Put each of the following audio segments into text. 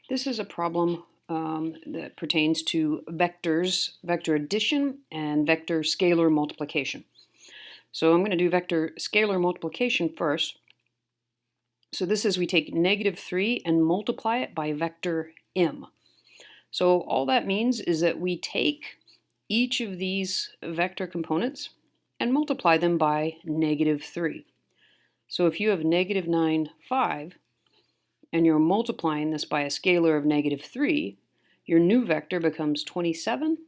This is a problem that pertains to vectors, vector addition, and vector scalar multiplication. So I'm going to do vector scalar multiplication first. So this is we take -3 and multiply it by vector m. So all that means is that we take each of these vector components and multiply them by -3. So if you have -9, 5, and you're multiplying this by a scalar of -3, your new vector becomes 27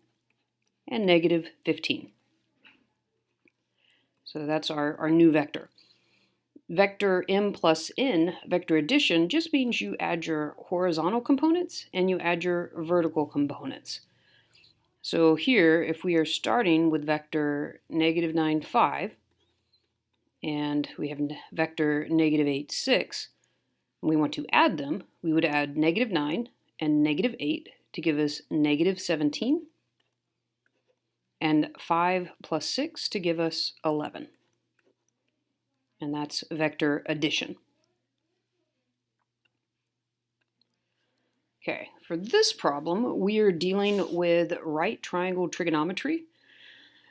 and -15. So that's our new vector. Vector m plus n, vector addition, just means you add your horizontal components and you add your vertical components. So here, if we are starting with vector -9, 5, and we have vector -8, 6, and we want to add them, we would add -9 and -8 to give us -17, and 5 plus 6 to give us 11. And that's vector addition. Okay, for this problem, we are dealing with right triangle trigonometry.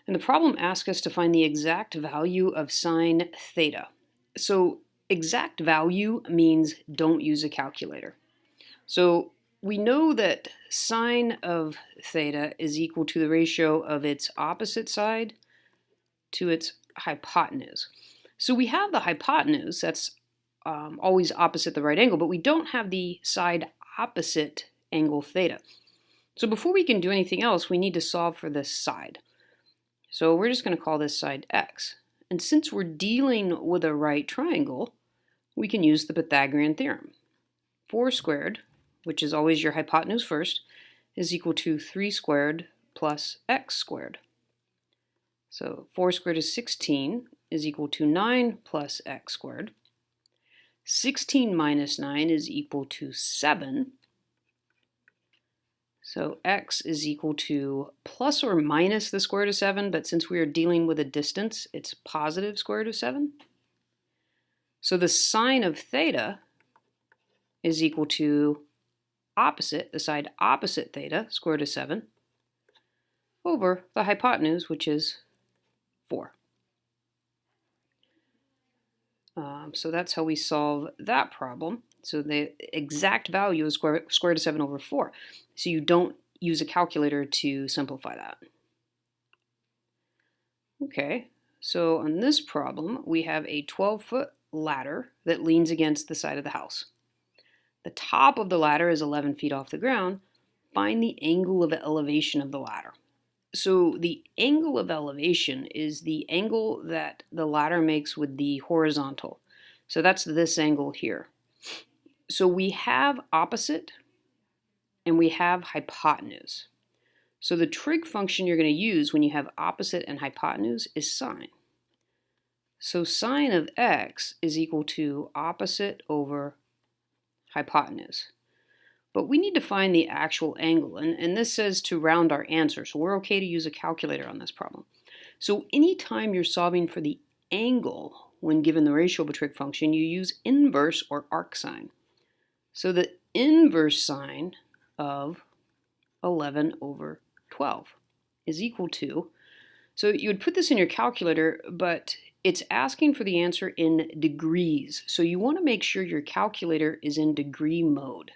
And the problem asks us to find the exact value of sine theta. So exact value means don't use a calculator. So we know that sine of theta is equal to the ratio of its opposite side to its hypotenuse. So we have the hypotenuse, that's always opposite the right angle, but we don't have the side opposite angle theta. So before we can do anything else, we need to solve for this side. So we're just going to call this side x. And since we're dealing with a right triangle, we can use the Pythagorean theorem. 4 squared, which is always your hypotenuse first, is equal to 3 squared plus x squared. So 4 squared is 16, is equal to 9 plus x squared. 16 minus 9 is equal to 7. So x is equal to plus or minus the square root of 7, but since we are dealing with a distance, it's positive square root of 7. So the sine of theta is equal to opposite, the side opposite theta, square root of 7, over the hypotenuse, which is 4. So that's how we solve that problem. So the exact value is square root of 7 over 4. So you don't use a calculator to simplify that. Okay, so on this problem, we have a 12-foot ladder that leans against the side of the house. The top of the ladder is 11 feet off the ground. Find the angle of elevation of the ladder. So the angle of elevation is the angle that the ladder makes with the horizontal. So that's this angle here. So we have opposite and we have hypotenuse. So the trig function you're going to use when you have opposite and hypotenuse is sine. So sine of x is equal to opposite over hypotenuse. But we need to find the actual angle, and this says to round our answer, so we're okay to use a calculator on this problem. So anytime you're solving for the angle when given the ratio of a trig function, you use inverse or arcsine. So the inverse sine of 11 over 12 is equal to, so you would put this in your calculator, but it's asking for the answer in degrees. So you want to make sure your calculator is in degree mode.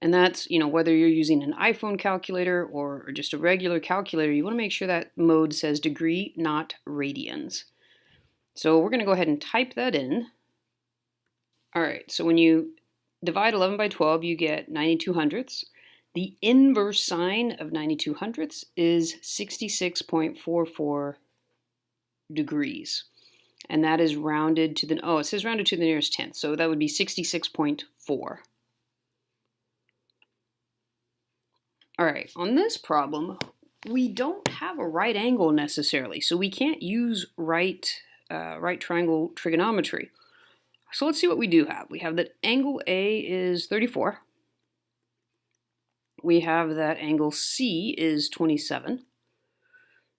And that's, whether you're using an iPhone calculator or just a regular calculator, you want to make sure that mode says degree, not radians. So we're going to go ahead and type that in. All right, so when you divide 11 by 12, you get 92 hundredths. The inverse sine of 92 hundredths is 66.44 degrees. And that is rounded to the, it says rounded to the nearest tenth, so that would be 66.4. All right, on this problem, we don't have a right angle necessarily, so we can't use right triangle trigonometry. So let's see what we do have. We have that angle A is 34. We have that angle C is 27.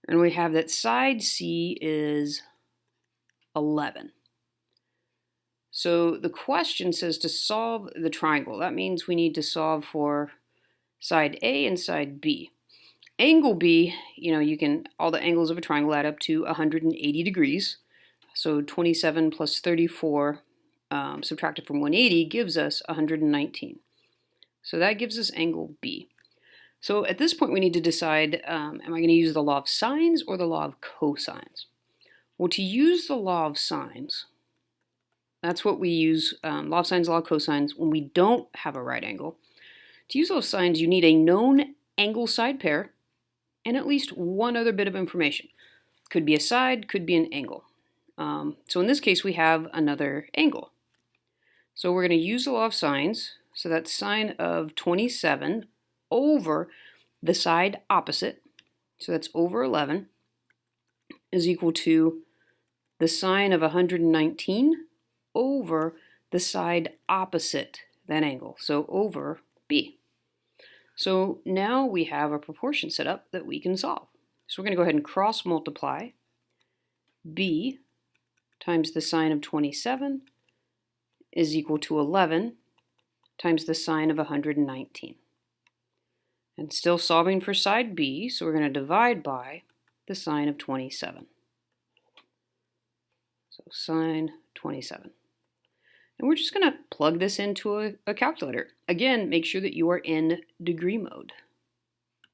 And we have that side C is 11. So the question says to solve the triangle. That means we need to solve for side A and side B. Angle B, all the angles of a triangle add up to 180 degrees. So 27 plus 34 subtracted from 180 gives us 119. So that gives us angle B. So at this point we need to decide, am I going to use the law of sines or the law of cosines? Well, to use the law of sines, that's what we use, law of sines, law of cosines, when we don't have a right angle. To use those sines, you need a known angle side pair and at least one other bit of information. Could be a side, could be an angle. So in this case, we have another angle. So we're going to use the law of sines. So that's sine of 27 over the side opposite. So that's over 11 is equal to the sine of 119 over the side opposite that angle. So over B. So now we have a proportion set up that we can solve. So we're going to go ahead and cross multiply B times the sine of 27 is equal to 11 times the sine of 119. And still solving for side B, so we're going to divide by the sine of 27. So sine 27. And we're just going to plug this into a calculator. Again, make sure that you are in degree mode.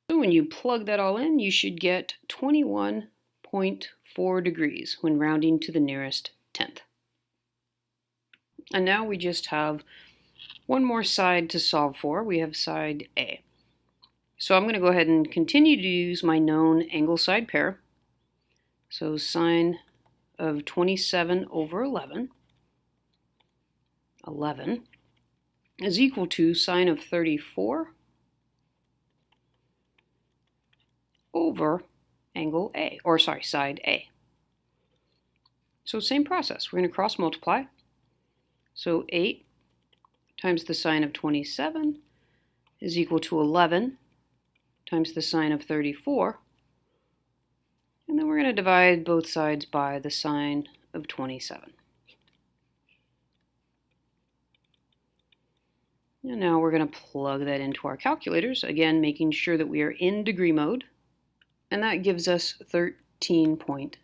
So when you plug that all in, you should get 21.4 degrees when rounding to the nearest tenth. And now we just have one more side to solve for. We have side A. So I'm going to go ahead and continue to use my known angle side pair. So sine of 27 over 11 is equal to sine of 34 over angle A, or sorry, side A. So same process. We're going to cross multiply. So 8 times the sine of 27 is equal to 11 times the sine of 34. And then we're going to divide both sides by the sine of 27. And now we're going to plug that into our calculators, again making sure that we are in degree mode, and that gives us 13.7.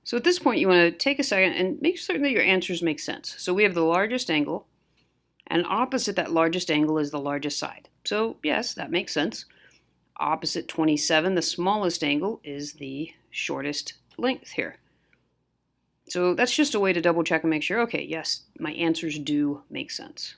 So at this point you want to take a second and make certain that your answers make sense. So we have the largest angle, and opposite that largest angle is the largest side. So yes, that makes sense. Opposite 27, the smallest angle is the shortest length here. So that's just a way to double check and make sure, okay, yes, my answers do make sense.